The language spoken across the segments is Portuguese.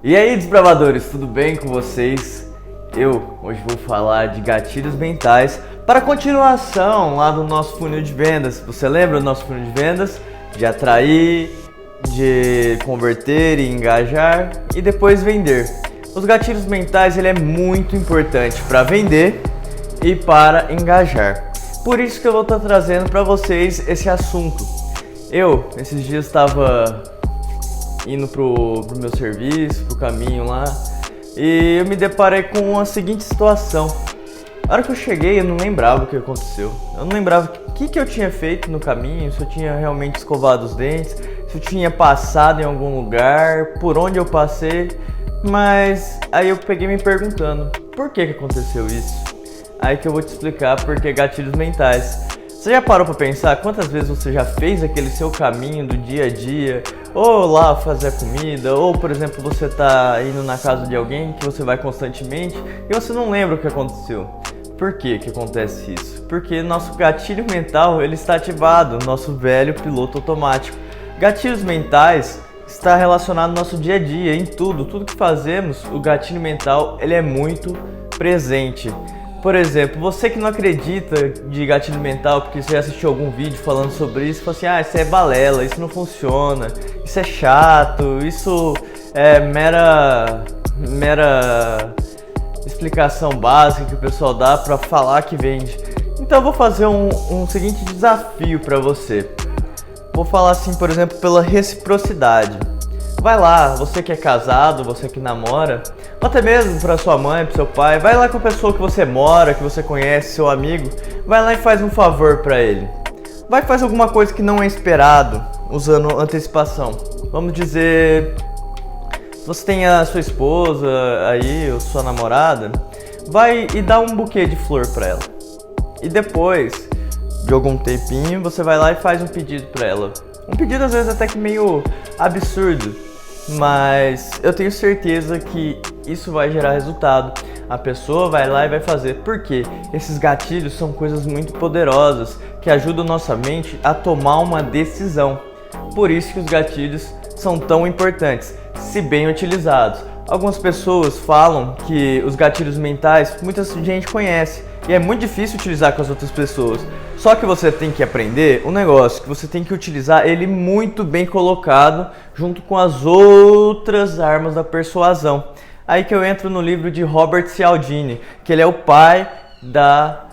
E aí, desbravadores, tudo bem com vocês? Eu hoje vou falar de gatilhos mentais para a continuação lá do nosso funil de vendas. Você lembra do nosso funil de vendas? De atrair, de converter e engajar e depois vender. Os gatilhos mentais ele é muito importante para vender e para engajar. Por isso que eu vou estar trazendo para vocês esse assunto. Eu, esses dias estava indo pro meu serviço, pro caminho lá, e eu me deparei com a seguinte situação. Na hora que eu cheguei, eu não lembrava o que aconteceu. Eu não lembrava o que eu tinha feito no caminho, se eu tinha realmente escovado os dentes, se eu tinha passado em algum lugar, por onde eu passei. Mas aí eu peguei me perguntando, por que aconteceu isso? Aí que eu vou te explicar porque gatilhos mentais. Você já parou para pensar quantas vezes você já fez aquele seu caminho do dia a dia, ou lá fazer a comida, ou por exemplo você tá indo na casa de alguém que você vai constantemente e você não lembra o que aconteceu. Por que acontece isso? Porque nosso gatilho mental ele está ativado, nosso velho piloto automático. Gatilhos mentais está relacionado ao nosso dia a dia, em tudo que fazemos, o gatilho mental ele é muito presente. Por exemplo, você que não acredita de gatilho mental porque você já assistiu algum vídeo falando sobre isso, fala assim, isso é balela, isso não funciona, isso é chato, isso é mera explicação básica que o pessoal dá para falar que vende. Então eu vou fazer um seguinte desafio para você. Vou falar assim, por exemplo, pela reciprocidade. Vai lá, você que é casado, você que namora, ou até mesmo para sua mãe, para seu pai, vai lá com a pessoa que você mora, que você conhece, seu amigo, vai lá e faz um favor para ele. Vai fazer alguma coisa que não é esperado, usando antecipação. Vamos dizer, você tem a sua esposa aí, ou sua namorada, vai e dá um buquê de flor para ela. E depois de algum tempinho, você vai lá e faz um pedido para ela. Um pedido às vezes até que meio absurdo, mas eu tenho certeza que isso vai gerar resultado. A pessoa vai lá e vai fazer. Por quê? Esses gatilhos são coisas muito poderosas que ajudam nossa mente a tomar uma decisão. Por isso que os gatilhos são tão importantes, se bem utilizados. Algumas pessoas falam que os gatilhos mentais muita gente conhece e é muito difícil utilizar com as outras pessoas. Só que você tem que aprender um negócio, que você tem que utilizar ele muito bem colocado junto com as outras armas da persuasão. Aí que eu entro no livro de Robert Cialdini, que ele é o pai da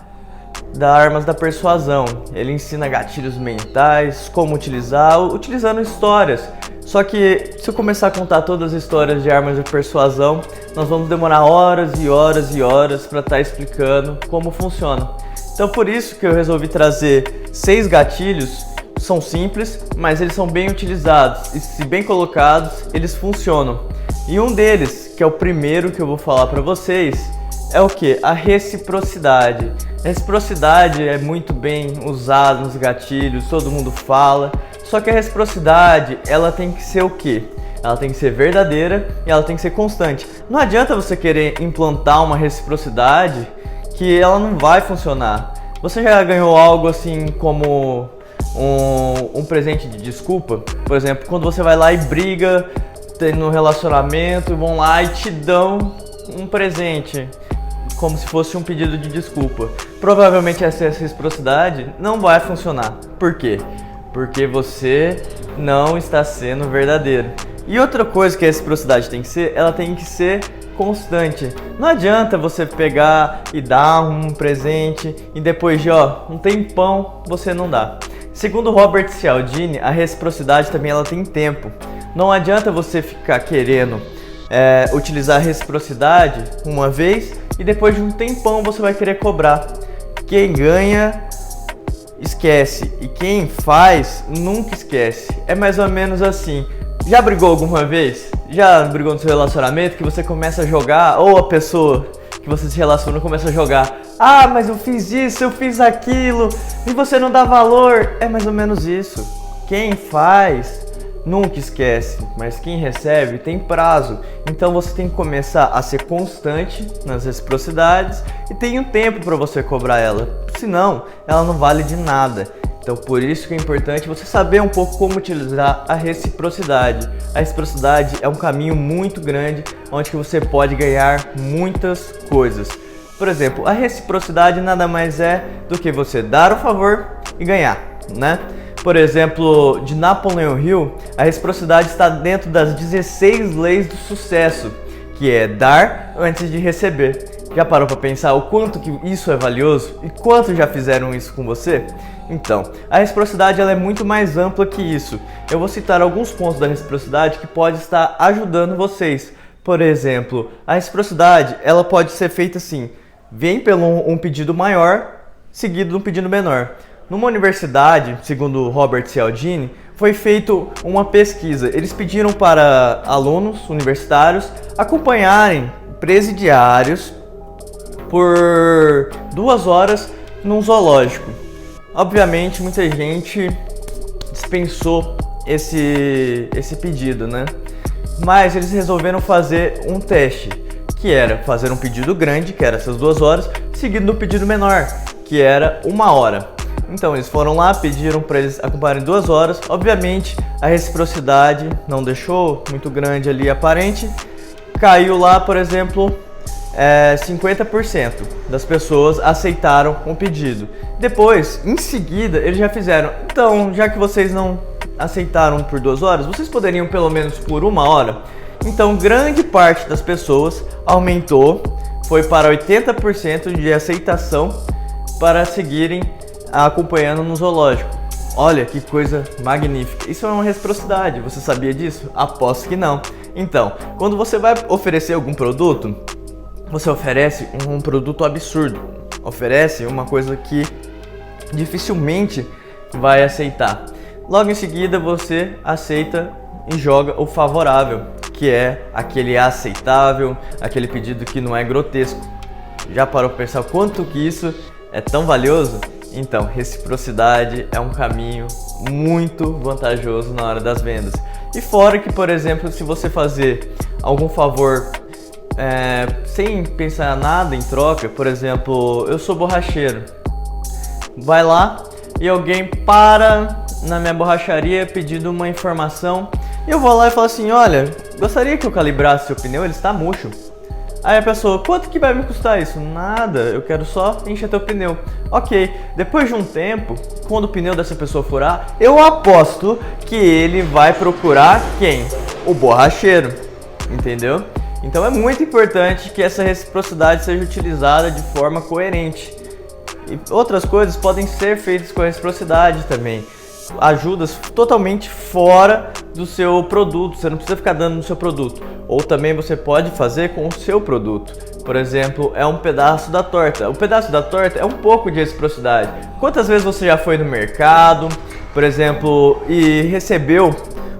armas da persuasão. Ele ensina gatilhos mentais, como utilizar, utilizando histórias. Só que se eu começar a contar todas as histórias de armas de persuasão, nós vamos demorar horas e horas e horas para estar explicando como funciona. Então por isso que eu resolvi trazer 6 gatilhos. São simples, mas eles são bem utilizados e se bem colocados, eles funcionam. E um deles, que é o primeiro que eu vou falar para vocês, é o que? A reciprocidade. A reciprocidade é muito bem usada nos gatilhos, todo mundo fala. Só que a reciprocidade, ela tem que ser o quê? Ela tem que ser verdadeira e ela tem que ser constante. Não adianta você querer implantar uma reciprocidade que ela não vai funcionar. Você já ganhou algo assim como um presente de desculpa? Por exemplo, quando você vai lá e briga, tem um relacionamento, vão lá e te dão um presente como se fosse um pedido de desculpa. Provavelmente essa reciprocidade não vai funcionar. Por quê? Porque você não está sendo verdadeiro. E outra coisa que a reciprocidade tem que ser, ela tem que ser constante. Não adianta você pegar e dar um presente e depois de um tempão você não dá. Segundo Robert Cialdini, a reciprocidade também ela tem tempo. Não adianta você ficar querendo utilizar a reciprocidade uma vez e depois de um tempão você vai querer cobrar. Quem ganha esquece e quem faz nunca esquece. É mais ou menos assim. Já brigou alguma vez? Já brigou no seu relacionamento que você começa a jogar, ou a pessoa que você se relaciona começa a jogar, mas eu fiz isso, eu fiz aquilo e você não dá valor? É mais ou menos isso. Quem faz nunca esquece, mas quem recebe tem prazo. Então você tem que começar a ser constante nas reciprocidades e tem um tempo para você cobrar ela, senão ela não vale de nada. Então por isso que é importante você saber um pouco como utilizar a reciprocidade. A reciprocidade é um caminho muito grande onde que você pode ganhar muitas coisas. Por exemplo, a reciprocidade nada mais é do que você dar o favor e ganhar, né? Por exemplo, de Napoleon Hill, a reciprocidade está dentro das 16 leis do sucesso, que é dar antes de receber. Já parou para pensar o quanto que isso é valioso e quanto já fizeram isso com você? Então, a reciprocidade ela é muito mais ampla que isso. Eu vou citar alguns pontos da reciprocidade que pode estar ajudando vocês. Por exemplo, a reciprocidade ela pode ser feita assim: vem pelo um pedido maior, seguido de um pedido menor. Numa universidade, segundo Robert Cialdini, foi feita uma pesquisa. Eles pediram para alunos universitários acompanharem presidiários por 2 horas num zoológico. Obviamente, muita gente dispensou esse pedido, né? Mas eles resolveram fazer um teste, que era fazer um pedido grande, que era essas 2 horas, seguido do pedido menor, que era 1 hora. Então eles foram lá, pediram para eles acompanharem 2 horas. Obviamente a reciprocidade não deixou muito grande ali aparente. Caiu lá, por exemplo, 50% das pessoas aceitaram o pedido. Depois, em seguida, eles já fizeram: então, já que vocês não aceitaram por 2 horas, vocês poderiam pelo menos por 1 hora? Então grande parte das pessoas aumentou, foi para 80% de aceitação para seguirem acompanhando no zoológico. Olha que coisa magnífica. Isso é uma reciprocidade, você sabia disso? Aposto que não. Então, quando você vai oferecer algum produto, você oferece um produto absurdo. Oferece uma coisa que dificilmente vai aceitar. Logo em seguida você aceita e joga o favorável, que é aquele aceitável, aquele pedido que não é grotesco. Já parou para pensar o quanto que isso é tão valioso? Então, reciprocidade é um caminho muito vantajoso na hora das vendas. E fora que, por exemplo, se você fazer algum favor sem pensar nada em troca, por exemplo, eu sou borracheiro, vai lá e alguém para na minha borracharia pedindo uma informação, e eu vou lá e falo assim: olha, gostaria que eu calibrasse seu pneu, ele está murcho. Aí a pessoa: quanto que vai me custar isso? Nada, eu quero só encher teu pneu. Ok, depois de um tempo, quando o pneu dessa pessoa furar, eu aposto que ele vai procurar quem? O borracheiro, entendeu? Então é muito importante que essa reciprocidade seja utilizada de forma coerente. E outras coisas podem ser feitas com a reciprocidade também. Ajudas totalmente fora do seu produto, você não precisa ficar dando no seu produto. Ou também você pode fazer com o seu produto. Por exemplo, é um pedaço da torta. O pedaço da torta é um pouco de reciprocidade. Quantas vezes você já foi no mercado, por exemplo, e recebeu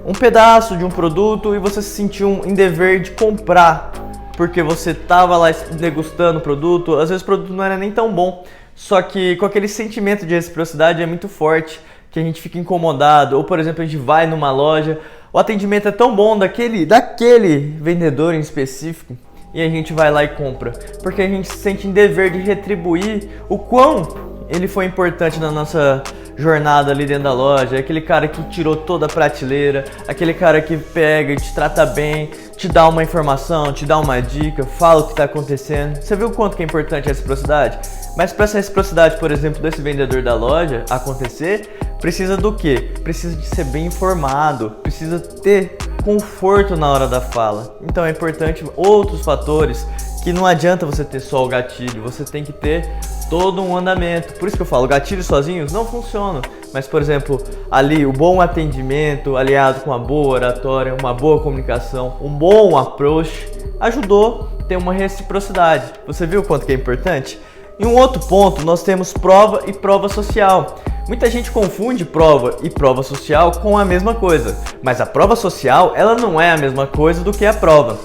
um pedaço de um produto e você se sentiu em dever de comprar, porque você estava lá degustando o produto, às vezes o produto não era nem tão bom, só que com aquele sentimento de reciprocidade é muito forte, que a gente fica incomodado. Ou por exemplo, a gente vai numa loja, o atendimento é tão bom daquele vendedor em específico, e a gente vai lá e compra, porque a gente se sente em dever de retribuir o quão ele foi importante na nossa jornada ali dentro da loja. Aquele cara que tirou toda a prateleira, aquele cara que pega e te trata bem, te dá uma informação, te dá uma dica, fala o que está acontecendo. Você viu o quanto que é importante a reciprocidade? Mas para essa reciprocidade, por exemplo, desse vendedor da loja acontecer, precisa do quê? Precisa de ser bem informado, precisa ter conforto na hora da fala. Então é importante outros fatores, que não adianta você ter só o gatilho, você tem que ter todo um andamento. Por isso que eu falo, gatilhos sozinhos não funcionam. Mas, por exemplo, ali o bom atendimento, aliado com uma boa oratória, uma boa comunicação, um bom approach, ajudou a ter uma reciprocidade. Você viu o quanto que é importante? E um outro ponto, nós temos prova e prova social. Muita gente confunde prova e prova social com a mesma coisa, mas a prova social, ela não é a mesma coisa do que a prova.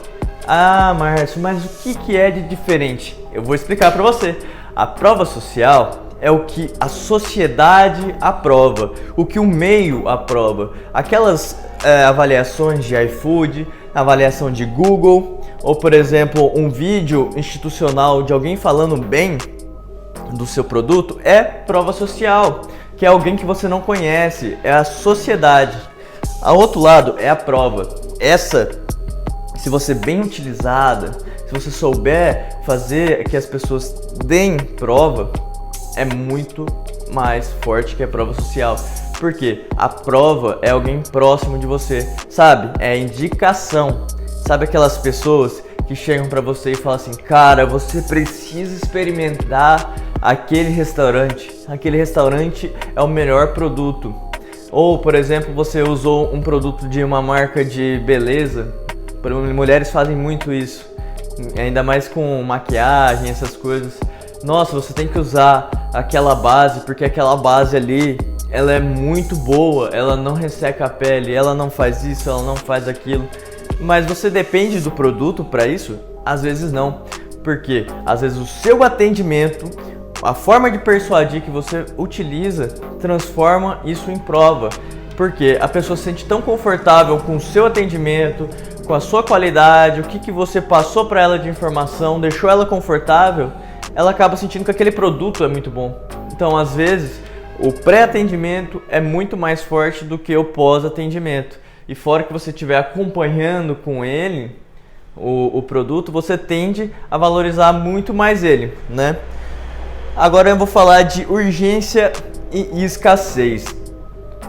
Ah, Márcio, mas o que é de diferente? Eu vou explicar para você. A prova social é o que a sociedade aprova, o que o meio aprova. Aquelas avaliações de iFood, avaliação de Google, ou por exemplo, um vídeo institucional de alguém falando bem do seu produto, é prova social, que é alguém que você não conhece, é a sociedade. Ao outro lado é a prova. Essa, se você bem utilizada, se você souber fazer que as pessoas deem prova, é muito mais forte que a prova social. Porque a prova é alguém próximo de você, sabe? É indicação. Sabe aquelas pessoas que chegam pra você e falam assim: cara, você precisa experimentar aquele restaurante. Aquele restaurante é o melhor produto. Ou, por exemplo, você usou um produto de uma marca de beleza. Mulheres fazem muito isso, ainda mais com maquiagem, essas coisas. Nossa, você tem que usar aquela base, porque aquela base ali, ela é muito boa, ela não resseca a pele, ela não faz isso, ela não faz aquilo. Mas você depende do produto para isso? Às vezes não, porque às vezes o seu atendimento, a forma de persuadir que você utiliza, transforma isso em prova. Porque a pessoa se sente tão confortável com o seu atendimento, com a sua qualidade, o que você passou para ela de informação, deixou ela confortável, ela acaba sentindo que aquele produto é muito bom. Então, às vezes, o pré-atendimento é muito mais forte do que o pós-atendimento. E fora que você estiver acompanhando com ele o produto, você tende a valorizar muito mais ele, né? Agora eu vou falar de urgência e escassez.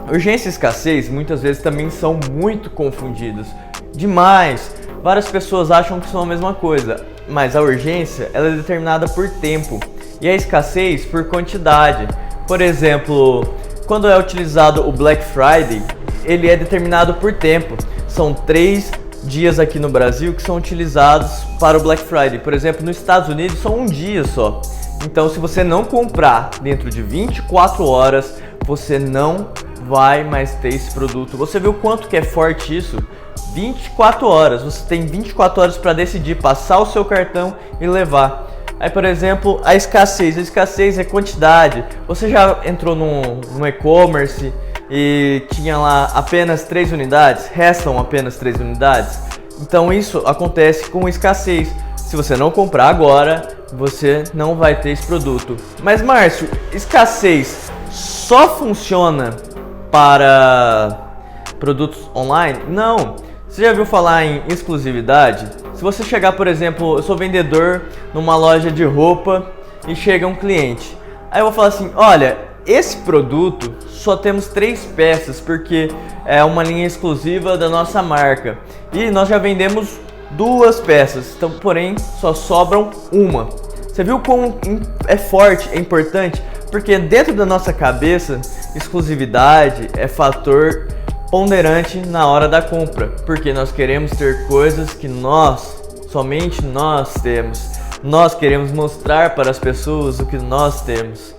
Urgência e escassez muitas vezes também são muito confundidos. Demais. Várias pessoas acham que são a mesma coisa, mas a urgência ela é determinada por tempo e a escassez por quantidade. Por exemplo, quando é utilizado o Black Friday, ele é determinado por tempo. São 3 dias aqui no Brasil que são utilizados para o Black Friday. Por exemplo, nos Estados Unidos são um dia só. Então, se você não comprar dentro de 24 horas, você não vai mais ter esse produto. Você viu quanto que é forte isso? 24 horas, você tem 24 horas para decidir, passar o seu cartão e levar. Aí, por exemplo, a escassez é quantidade. Você já entrou no e-commerce e tinha lá apenas 3 unidades, restam apenas 3 unidades? Então isso acontece com escassez. Se você não comprar agora, você não vai ter esse produto. Mas Márcio, escassez só funciona para produtos online? Não. Você já viu falar em exclusividade? Se você chegar, por exemplo, eu sou vendedor numa loja de roupa e chega um cliente. Aí eu vou falar assim: olha, esse produto só temos 3 peças porque é uma linha exclusiva da nossa marca. E nós já vendemos 2 peças, então, porém só sobram uma. Você viu como é forte, é importante? Porque dentro da nossa cabeça, exclusividade é fator ponderante na hora da compra, porque nós queremos ter coisas que somente nós temos. Nós queremos mostrar para as pessoas o que nós temos.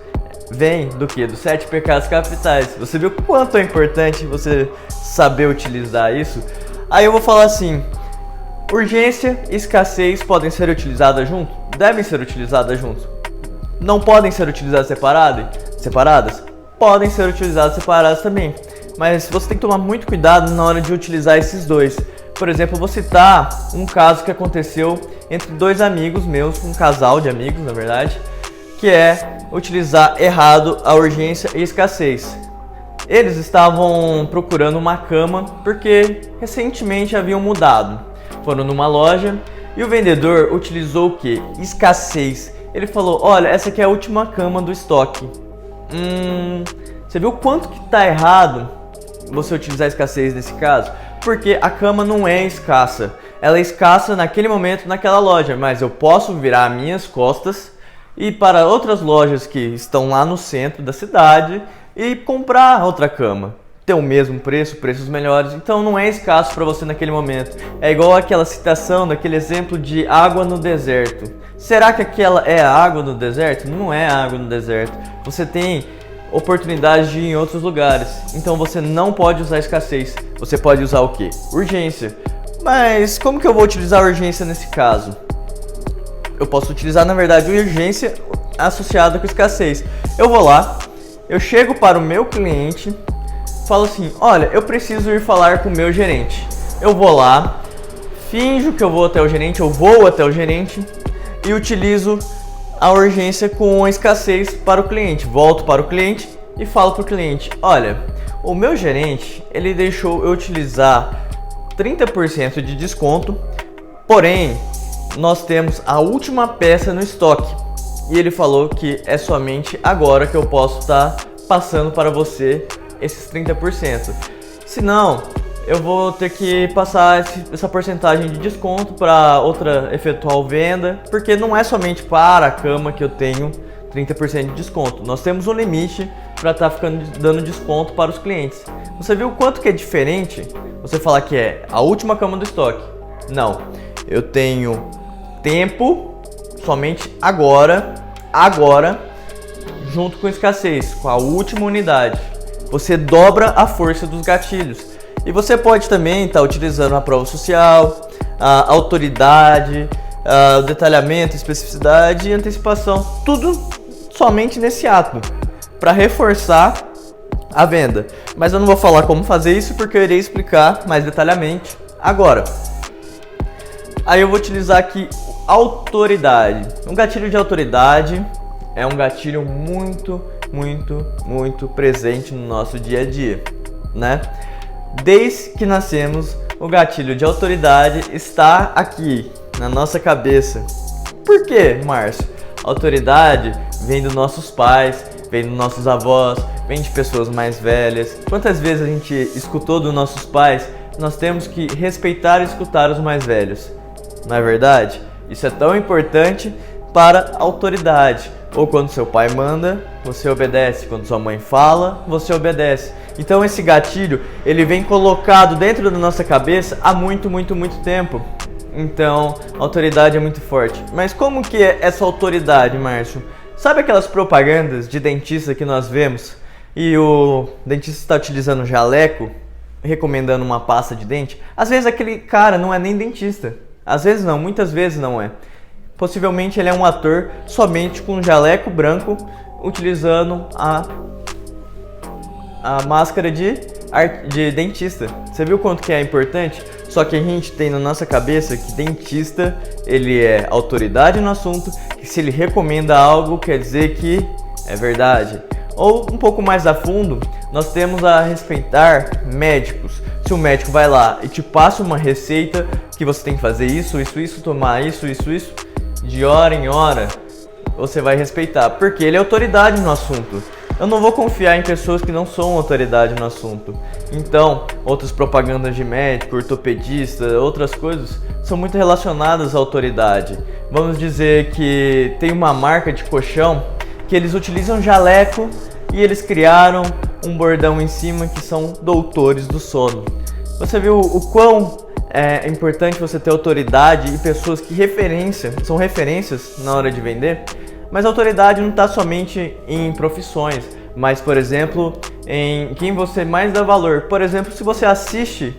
Vem do que? Dos 7 pecados capitais. Você viu quanto é importante você saber utilizar isso? Aí eu vou falar assim: urgência e escassez podem ser utilizadas juntos? Devem ser utilizadas juntos. Não podem ser utilizadas separadas? Podem ser utilizadas separadas também. Mas você tem que tomar muito cuidado na hora de utilizar esses dois. Por exemplo, eu vou citar um caso que aconteceu entre 2 amigos meus, um casal de amigos, na verdade, que é utilizar errado a urgência e escassez. Eles estavam procurando uma cama porque recentemente haviam mudado. Foram numa loja e o vendedor utilizou o que? Escassez. Ele falou: olha, essa aqui é a última cama do estoque. Você viu quanto que tá errado você utilizar escassez nesse caso? Porque a cama não é escassa. Ela é escassa naquele momento, naquela loja, mas eu posso virar minhas costas e ir para outras lojas que estão lá no centro da cidade e comprar outra cama. Ter o mesmo preço, preços melhores. Então não é escasso para você naquele momento. É igual aquela citação daquele exemplo de água no deserto. Será que aquela é a água no deserto? Não é a água no deserto. Você tem oportunidade de ir em outros lugares. Então você não pode usar escassez. Você pode usar o quê? Urgência. Mas como que eu vou utilizar a urgência nesse caso? Eu posso utilizar, na verdade, urgência associada com escassez. Eu vou lá, eu chego para o meu cliente, falo assim: olha, eu preciso ir falar com o meu gerente. Eu vou lá, finjo que eu vou até o gerente, eu vou até o gerente e utilizo a urgência com a escassez para o cliente. Volto para o cliente e falo para o cliente: olha, o meu gerente ele deixou eu utilizar 30% de desconto, porém nós temos a última peça no estoque e ele falou que é somente agora que eu posso estar passando para você esses 30%. Senão, eu vou ter que passar essa porcentagem de desconto para outra eventual venda, porque não é somente para a cama que eu tenho 30% de desconto. Nós temos um limite para estar dando desconto para os clientes. Você viu o quanto que é diferente você falar que é a última cama do estoque? Não, eu tenho tempo somente agora, junto com escassez, com a última unidade. Você dobra a força dos gatilhos. E você pode também estar utilizando a prova social, a autoridade, o detalhamento, especificidade e antecipação. Tudo somente nesse ato, para reforçar a venda. Mas eu não vou falar como fazer isso porque eu irei explicar mais detalhadamente agora. Aí eu vou utilizar aqui autoridade. Um gatilho de autoridade é um gatilho muito presente no nosso dia a dia, né? Desde que nascemos, o gatilho de autoridade está aqui na nossa cabeça. Por quê, Márcio? Autoridade vem dos nossos pais, vem dos nossos avós, vem de pessoas mais velhas. Quantas vezes a gente escutou dos nossos pais? Nós temos que respeitar e escutar os mais velhos. Não é verdade? Isso é tão importante para a autoridade. Ou quando seu pai manda, você obedece. Quando sua mãe fala, você obedece. Então esse gatilho, ele vem colocado dentro da nossa cabeça há muito tempo. Então, a autoridade é muito forte. Mas como que é essa autoridade, Márcio? Sabe aquelas propagandas de dentista que nós vemos? E o dentista está utilizando jaleco, recomendando uma pasta de dente? Às vezes aquele cara não é nem dentista. Às vezes não, muitas vezes não é. Possivelmente ele é um ator somente com um jaleco branco, utilizando a máscara de dentista. Você viu quanto que é importante? Só que a gente tem na nossa cabeça que dentista, ele é autoridade no assunto, que se ele recomenda algo, quer dizer que é verdade. Ou um pouco mais a fundo, nós temos a respeitar médicos. Se o médico vai lá e te passa uma receita que você tem que fazer isso, tomar isso, de hora em hora, você vai respeitar, porque ele é autoridade no assunto. Eu não vou confiar em pessoas que não são autoridade no assunto. Então, outras propagandas de médico, ortopedista, outras coisas, são muito relacionadas à autoridade. Vamos dizer que tem uma marca de colchão que eles utilizam jaleco e eles criaram um bordão em cima que são doutores do sono. Você viu o quão é importante você ter autoridade e pessoas que são referências na hora de vender? Mas a autoridade não está somente em profissões, mas, por exemplo, em quem você mais dá valor. Por exemplo, se você assiste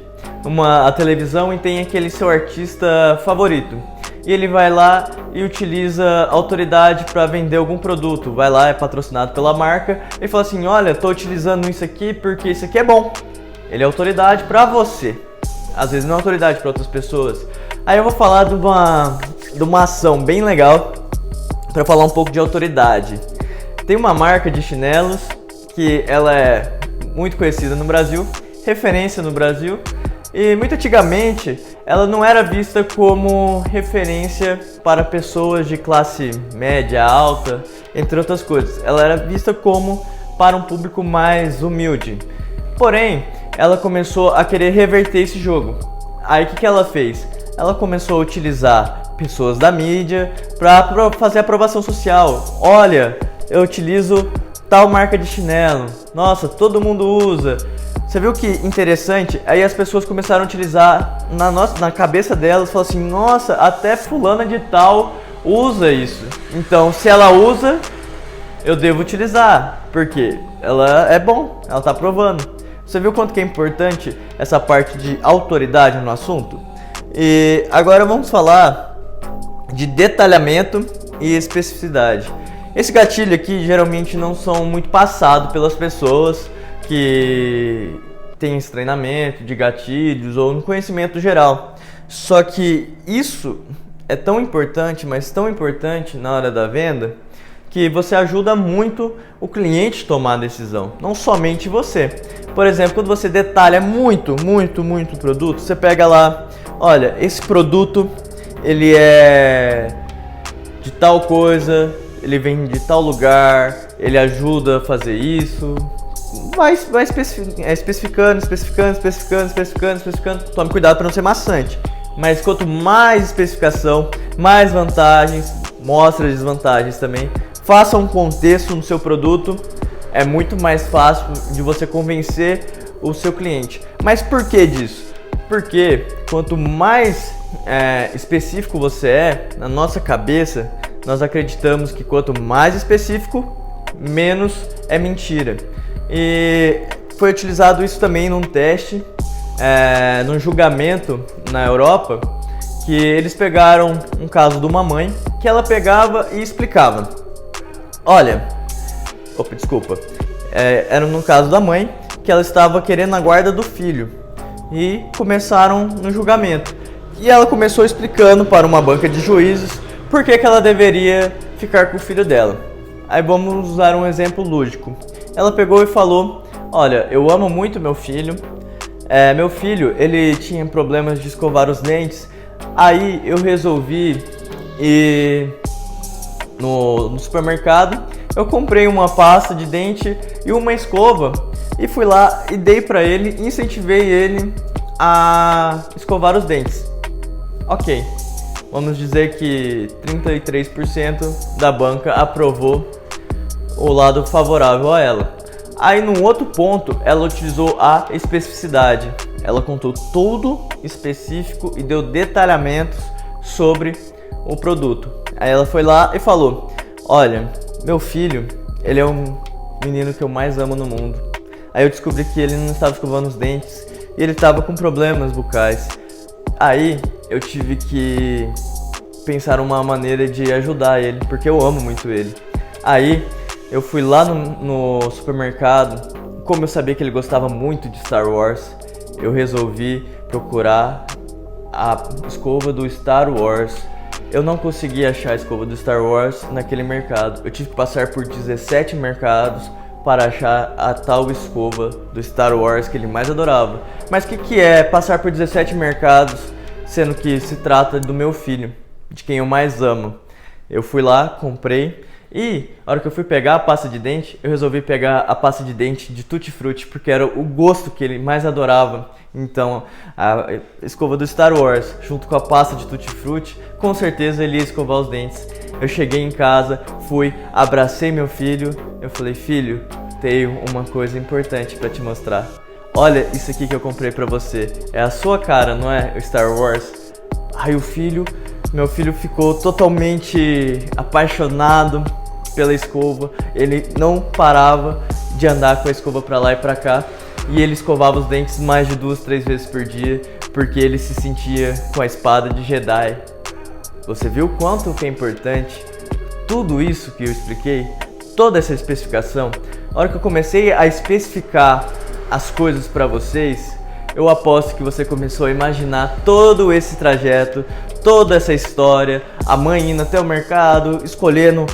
a televisão e tem aquele seu artista favorito, e ele vai lá e utiliza a autoridade para vender algum produto, vai lá, é patrocinado pela marca, e fala assim: olha, estou utilizando isso aqui porque isso aqui é bom. Ele é autoridade para você, às vezes não é autoridade para outras pessoas. Aí eu vou falar de uma ação bem legal para falar um pouco de autoridade. Tem uma marca de chinelos que ela é muito conhecida no Brasil, referência no Brasil, e muito antigamente ela não era vista como referência para pessoas de classe média, alta, entre outras coisas. Ela era vista como para um público mais humilde. Porém, ela começou a querer reverter esse jogo. Aí o que ela fez? Ela começou a utilizar pessoas da mídia para fazer aprovação social. Olha, eu utilizo tal marca de chinelo. Nossa, todo mundo usa. Você viu que interessante? Aí as pessoas começaram a utilizar na cabeça delas, falaram assim: nossa, até fulana de tal usa isso. Então, se ela usa, eu devo utilizar, porque ela é bom, ela está provando. Você viu quanto que é importante essa parte de autoridade no assunto? E agora vamos falar de detalhamento e especificidade. Esse gatilho aqui geralmente não são muito passados pelas pessoas que têm esse treinamento de gatilhos ou no conhecimento geral. Só que isso é tão importante, mas tão importante na hora da venda, que você ajuda muito o cliente a tomar a decisão, não somente você. Por exemplo, quando você detalha muito o produto, você pega lá, olha, esse produto ele é de tal coisa, ele vem de tal lugar, ele ajuda a fazer isso. Vai especificando. Tome cuidado para não ser maçante. Mas quanto mais especificação, mais vantagens, mostra desvantagens também. Faça um contexto no seu produto, é muito mais fácil de você convencer o seu cliente. Mas por que disso? Porque quanto mais específico você é, na nossa cabeça, nós acreditamos que quanto mais específico, menos é mentira. E foi utilizado isso também num teste, num julgamento na Europa, que eles pegaram um caso de uma mãe que ela pegava e explicava. Olha, era no caso da mãe que ela estava querendo a guarda do filho e começaram no julgamento. E ela começou explicando para uma banca de juízes por que ela deveria ficar com o filho dela. Aí vamos usar um exemplo lúdico. Ela pegou e falou: olha, eu amo muito meu filho. Meu filho, ele tinha problemas de escovar os dentes. Aí eu resolvi ir no supermercado. Eu comprei uma pasta de dente e uma escova. E fui lá e dei pra ele, incentivei ele a escovar os dentes. Ok, vamos dizer que 33% da banca aprovou o lado favorável a ela. Aí num outro ponto, ela utilizou a especificidade. Ela contou tudo específico e deu detalhamentos sobre o produto. Aí ela foi lá e falou: olha, meu filho, ele é um menino que eu mais amo no mundo. Aí eu descobri que ele não estava escovando os dentes e ele estava com problemas bucais. Aí eu tive que pensar uma maneira de ajudar ele, porque eu amo muito ele. Aí eu fui lá no supermercado. Como eu sabia que ele gostava muito de Star Wars, eu resolvi procurar a escova do Star Wars. Eu não consegui achar a escova do Star Wars naquele mercado. Eu tive que passar por 17 mercados para achar a tal escova do Star Wars que ele mais adorava. Mas o que é passar por 17 mercados, sendo que se trata do meu filho, de quem eu mais amo? Eu fui lá, comprei, e na hora que eu fui pegar a pasta de dente, eu resolvi pegar a pasta de dente de Tutti Frutti, porque era o gosto que ele mais adorava. Então, a escova do Star Wars, junto com a pasta de Tutti Frutti, com certeza ele ia escovar os dentes. Eu cheguei em casa, fui, abracei meu filho, eu falei: filho, tenho uma coisa importante para te mostrar. Olha isso aqui que eu comprei para você, é a sua cara, não é? O Star Wars. Aí meu filho ficou totalmente apaixonado pela escova. Ele não parava de andar com a escova para lá e para cá. E ele escovava os dentes mais de 2, 3 vezes por dia, porque ele se sentia com a espada de Jedi. Você viu quanto que é importante tudo isso que eu expliquei? Toda essa especificação. Na hora que eu comecei a especificar as coisas para vocês, eu aposto que você começou a imaginar todo esse trajeto, toda essa história, a mãe indo até o mercado, escolhendo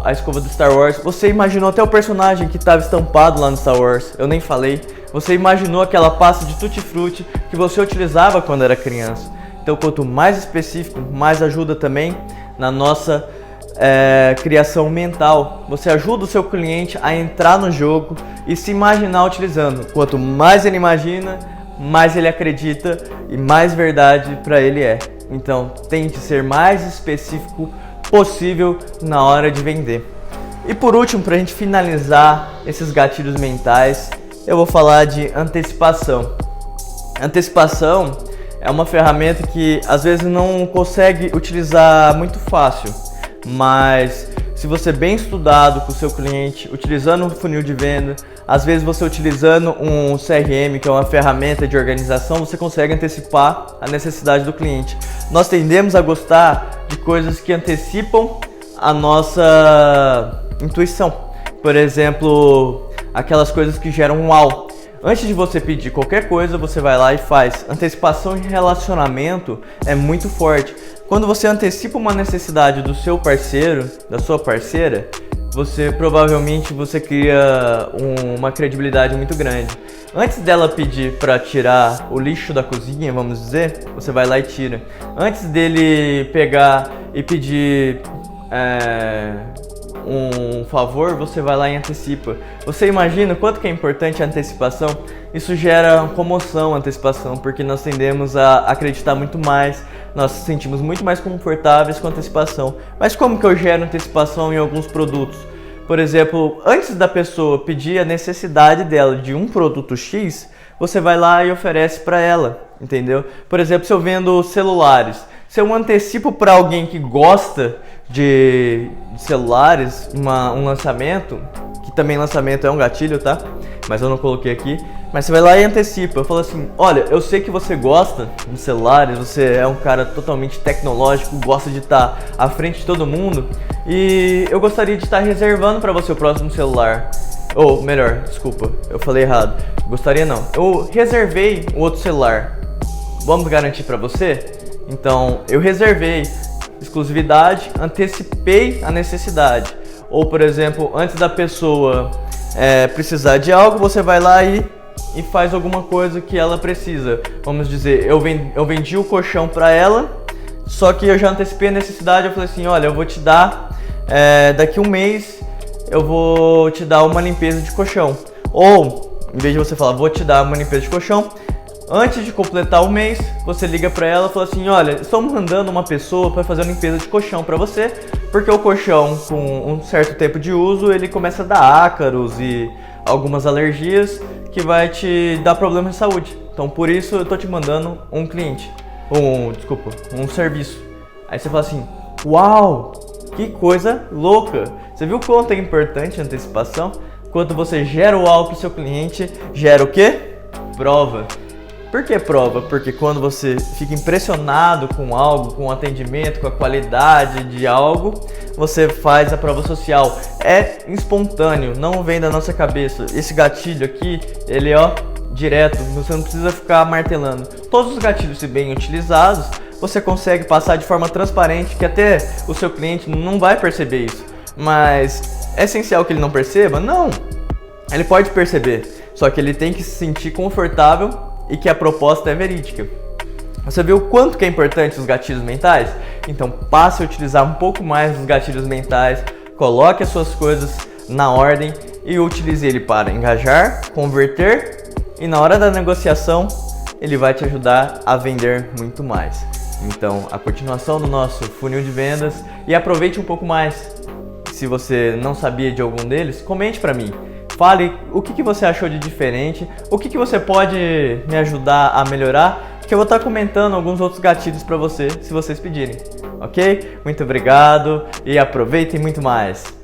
a escova do Star Wars. Você imaginou até o personagem que estava estampado lá no Star Wars, eu nem falei. Você imaginou aquela pasta de Tutti Frutti que você utilizava quando era criança. Então, quanto mais específico, mais ajuda também na nossa criação mental. Você ajuda o seu cliente a entrar no jogo e se imaginar utilizando. Quanto mais ele imagina, mais ele acredita e mais verdade para ele é. Então, tente ser mais específico possível na hora de vender. E por último, para a gente finalizar esses gatilhos mentais, eu vou falar de antecipação. Antecipação é uma ferramenta que às vezes não consegue utilizar muito fácil, mas se você bem estudado com o seu cliente, utilizando um funil de venda, às vezes você utilizando um CRM, que é uma ferramenta de organização, você consegue antecipar a necessidade do cliente. Nós tendemos a gostar de coisas que antecipam a nossa intuição. Por exemplo, aquelas coisas que geram um wow. Antes de você pedir qualquer coisa, você vai lá e faz. Antecipação em relacionamento é muito forte. Quando você antecipa uma necessidade do seu parceiro, da sua parceira, você provavelmente cria uma credibilidade muito grande. Antes dela pedir para tirar o lixo da cozinha, vamos dizer, você vai lá e tira. Antes dele pegar e pedir um favor, você vai lá e antecipa. Você imagina o quanto que é importante a antecipação? Isso gera comoção, a antecipação, porque nós tendemos a acreditar muito mais, nós nos sentimos muito mais confortáveis com a antecipação. Mas como que eu gero antecipação em alguns produtos? Por exemplo, antes da pessoa pedir a necessidade dela de um produto X, você vai lá e oferece para ela, entendeu? Por exemplo, se eu vendo celulares, se eu antecipo para alguém que gosta de celulares um lançamento, que também lançamento é um gatilho, tá? Mas eu não coloquei aqui. Mas você vai lá e antecipa. Eu falo assim, olha, eu sei que você gosta de celulares, você é um cara totalmente tecnológico, gosta de estar à frente de todo mundo, e eu gostaria de estar reservando para você o próximo celular. Ou melhor, desculpa, eu falei errado. Gostaria não. Eu reservei o outro celular. Vamos garantir para você? Então, eu reservei exclusividade, antecipei a necessidade. Ou, por exemplo, antes da pessoa precisar de algo, você vai lá e faz alguma coisa que ela precisa. Vamos dizer, eu vendi o colchão para ela, só que eu já antecipei a necessidade. Eu falei assim, olha, eu vou te dar, daqui um mês, eu vou te dar uma limpeza de colchão. Ou, em vez de você falar, vou te dar uma limpeza de colchão, antes de completar o mês, você liga para ela e fala assim, olha, estou mandando uma pessoa para fazer uma limpeza de colchão para você, porque o colchão, com um certo tempo de uso, ele começa a dar ácaros e algumas alergias que vai te dar problemas de saúde. Então, por isso, eu tô te mandando um serviço. Aí você fala assim, uau, que coisa louca. Você viu quanto é importante a antecipação? Quando você gera o uau pro seu cliente, gera o quê? Prova. Por que prova? Porque quando você fica impressionado com algo, com o atendimento, com a qualidade de algo, você faz a prova social. É espontâneo, não vem da nossa cabeça. Esse gatilho aqui, ele direto, você não precisa ficar martelando. Todos os gatilhos, se bem utilizados, você consegue passar de forma transparente, que até o seu cliente não vai perceber isso. Mas é essencial que ele não perceba? Não! Ele pode perceber, só que ele tem que se sentir confortável e que a proposta é verídica. Você viu o quanto que é importante os gatilhos mentais? Então passe a utilizar um pouco mais os gatilhos mentais, coloque as suas coisas na ordem e utilize ele para engajar, converter, e na hora da negociação ele vai te ajudar a vender muito mais. Então, a continuação do nosso funil de vendas, e aproveite um pouco mais. Se você não sabia de algum deles, comente para mim. Fale o que você achou de diferente, o que você pode me ajudar a melhorar, que eu vou estar comentando alguns outros gatilhos para você, se vocês pedirem, ok? Muito obrigado e aproveitem muito mais!